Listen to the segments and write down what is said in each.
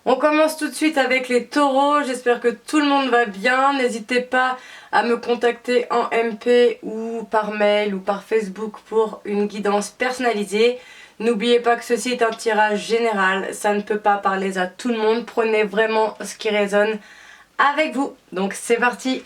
On commence tout de suite avec les taureaux, j'espère que tout le monde va bien. N'hésitez pas à me contacter en MP ou par mail ou par Facebook pour une guidance personnalisée. N'oubliez pas que ceci est un tirage général, ça ne peut pas parler à tout le monde. Prenez vraiment ce qui résonne avec vous. Donc c'est parti!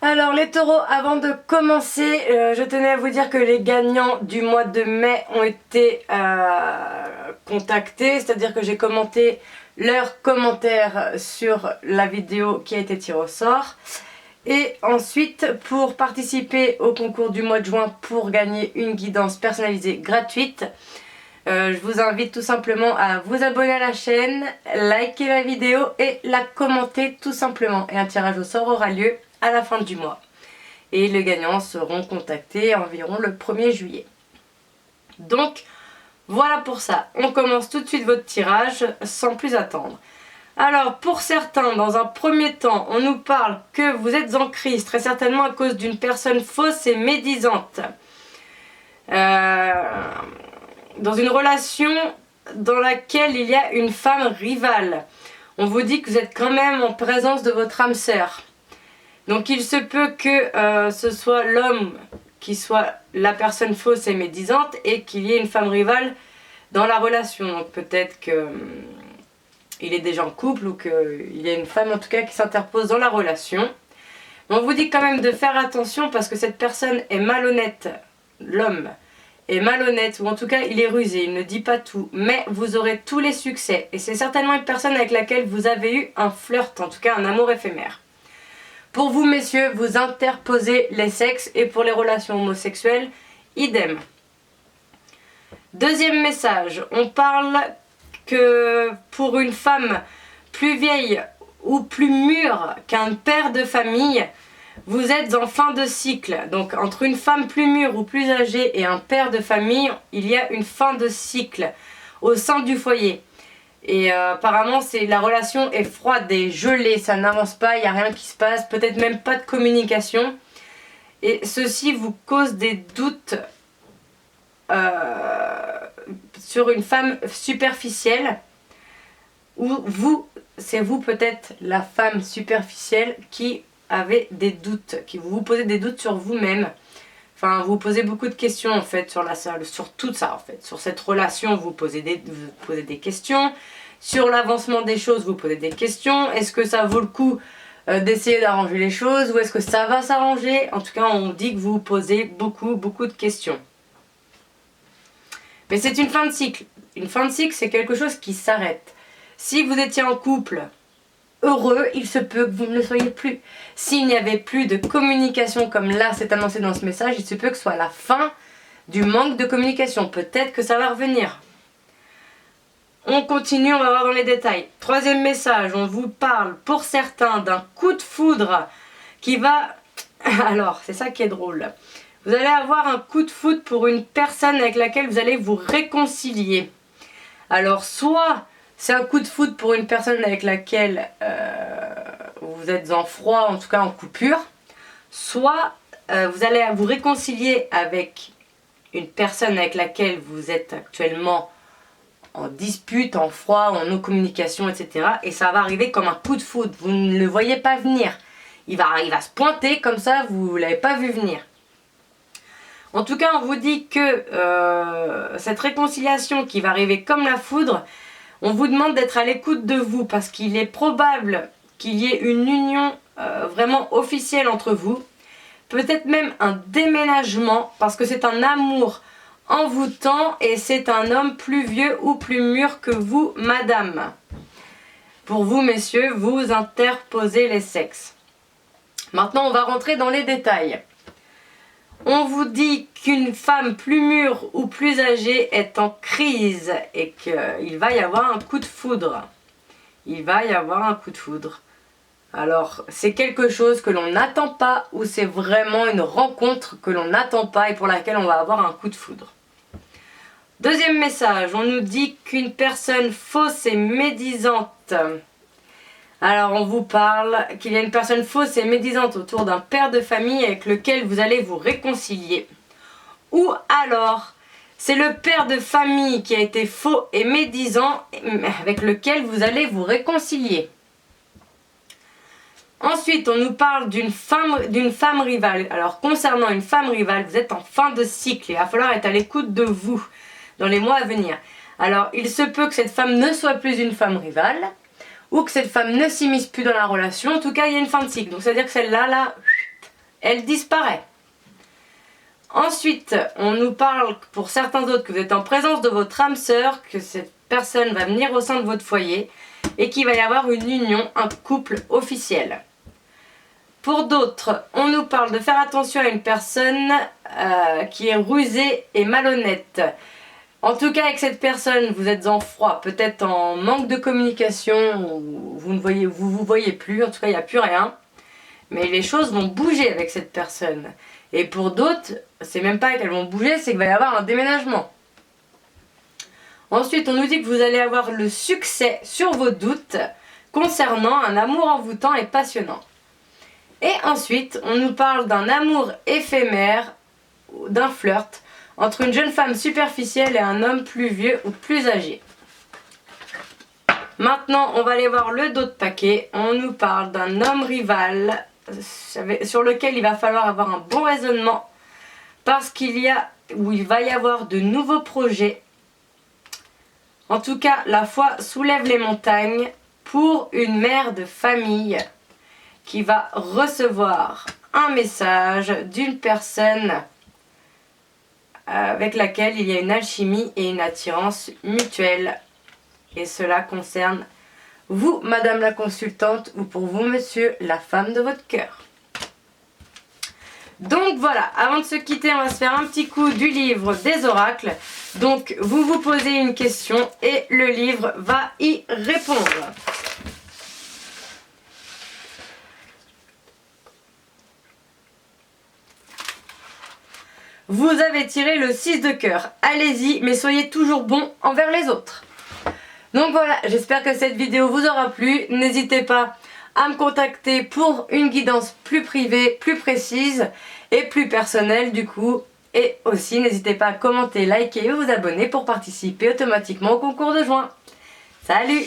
Alors les taureaux, avant de commencer, je tenais à vous dire que les gagnants du mois de mai ont été contactés, c'est-à-dire que j'ai commenté leurs commentaires sur la vidéo qui a été tirée au sort. Et ensuite, pour participer au concours du mois de juin pour gagner une guidance personnalisée gratuite, je vous invite tout simplement à vous abonner à la chaîne, liker la vidéo et la commenter tout simplement. Et un tirage au sort aura lieu à la fin du mois. Et les gagnants seront contactés environ le 1er juillet. Donc, voilà pour ça. On commence tout de suite votre tirage sans plus attendre. Alors, pour certains, dans un premier temps, on nous parle que vous êtes en crise, très certainement à cause d'une personne fausse et médisante. Dans une relation dans laquelle il y a une femme rivale. On vous dit que vous êtes quand même en présence de votre âme sœur. Donc il se peut que ce soit l'homme qui soit la personne fausse et médisante et qu'il y ait une femme rivale dans la relation. Donc peut-être qu'il est déjà en couple ou qu'il y a une femme en tout cas qui s'interpose dans la relation. On vous dit quand même de faire attention parce que cette personne est malhonnête, l'homme est malhonnête ou en tout cas il est rusé, il ne dit pas tout. Mais vous aurez tous les succès et c'est certainement une personne avec laquelle vous avez eu un flirt, en tout cas un amour éphémère. Pour vous messieurs, vous interposez les sexes et pour les relations homosexuelles, idem. Deuxième message, on parle que pour une femme plus vieille ou plus mûre qu'un père de famille, vous êtes en fin de cycle. Donc entre une femme plus mûre ou plus âgée et un père de famille, il y a une fin de cycle au sein du foyer. Et apparemment la relation est froide et gelée, ça n'avance pas, il n'y a rien qui se passe, peut-être même pas de communication. Et ceci vous cause des doutes sur une femme superficielle. Ou c'est vous peut-être la femme superficielle qui avez des doutes, qui vous posez des doutes sur vous-même. Enfin, vous posez beaucoup de questions en fait sur tout ça en fait. Sur cette relation, vous posez des questions. Sur l'avancement des choses, vous posez des questions. Est-ce que ça vaut le coup d'essayer d'arranger les choses ou est-ce que ça va s'arranger? En tout cas, on dit que vous posez beaucoup de questions. Mais c'est une fin de cycle. Une fin de cycle, c'est quelque chose qui s'arrête. Si vous étiez en couple heureux, il se peut que vous ne le soyez plus. S'il n'y avait plus de communication comme là c'est annoncé dans ce message, il se peut que ce soit la fin du manque de communication. Peut-être que ça va revenir. On continue, on va voir dans les détails. Troisième message, on vous parle pour certains d'un coup de foudre qui va... Alors, c'est ça qui est drôle. Vous allez avoir un coup de foudre pour une personne avec laquelle vous allez vous réconcilier. Alors soit c'est un coup de foudre pour une personne avec laquelle vous êtes en froid, en tout cas en coupure, soit vous allez vous réconcilier avec une personne avec laquelle vous êtes actuellement en dispute, en froid, en non-communication, etc. Et ça va arriver comme un coup de foudre, vous ne le voyez pas venir. Il va se pointer comme ça, vous ne l'avez pas vu venir. En tout cas, on vous dit que cette réconciliation qui va arriver comme la foudre, on vous demande d'être à l'écoute de vous parce qu'il est probable qu'il y ait une union vraiment officielle entre vous. Peut-être même un déménagement parce que c'est un amour envoûtant et c'est un homme plus vieux ou plus mûr que vous, madame. Pour vous, messieurs, vous interposez les sexes. Maintenant, on va rentrer dans les détails. On vous dit qu'une femme plus mûre ou plus âgée est en crise et qu'il va y avoir un coup de foudre. Il va y avoir un coup de foudre. Alors, c'est quelque chose que l'on n'attend pas ou c'est vraiment une rencontre que l'on n'attend pas et pour laquelle on va avoir un coup de foudre. Deuxième message, on nous dit qu'une personne fausse et médisante. Alors, on vous parle qu'il y a une personne fausse et médisante autour d'un père de famille avec lequel vous allez vous réconcilier. Ou alors, c'est le père de famille qui a été faux et médisant avec lequel vous allez vous réconcilier. Ensuite, on nous parle d'une femme rivale. Alors, concernant une femme rivale, vous êtes en fin de cycle. Il va falloir être à l'écoute de vous dans les mois à venir. Alors, il se peut que cette femme ne soit plus une femme rivale ou que cette femme ne s'immisce plus dans la relation. En tout cas, il y a une fin de cycle. Donc, c'est-à-dire que celle-là, là, elle disparaît. Ensuite, on nous parle pour certains autres que vous êtes en présence de votre âme sœur, que cette personne va venir au sein de votre foyer et qu'il va y avoir une union, un couple officiel. Pour d'autres, on nous parle de faire attention à une personne qui est rusée et malhonnête. En tout cas, avec cette personne, vous êtes en froid, peut-être en manque de communication, vous vous voyez plus, en tout cas, il n'y a plus rien. Mais les choses vont bouger avec cette personne. Et pour d'autres, c'est même pas qu'elles vont bouger, c'est qu'il va y avoir un déménagement. Ensuite, on nous dit que vous allez avoir le succès sur vos doutes concernant un amour envoûtant et passionnant. Et ensuite, on nous parle d'un amour éphémère, d'un flirt, entre une jeune femme superficielle et un homme plus vieux ou plus âgé. Maintenant, on va aller voir le dos de paquet. On nous parle d'un homme rival sur lequel il va falloir avoir un bon raisonnement parce il va y avoir de nouveaux projets. En tout cas, la foi soulève les montagnes pour une mère de famille qui va recevoir un message d'une personne avec laquelle il y a une alchimie et une attirance mutuelle. Et cela concerne vous, madame la consultante, ou pour vous, monsieur, la femme de votre cœur. Donc voilà, avant de se quitter, on va se faire un petit coup du livre des oracles. Donc vous vous posez une question et le livre va y répondre. Vous avez tiré le 6 de cœur. Allez-y, mais soyez toujours bon envers les autres. Donc voilà, j'espère que cette vidéo vous aura plu. N'hésitez pas à me contacter pour une guidance plus privée, plus précise et plus personnelle du coup. Et aussi, n'hésitez pas à commenter, liker et vous abonner pour participer automatiquement au concours de juin. Salut!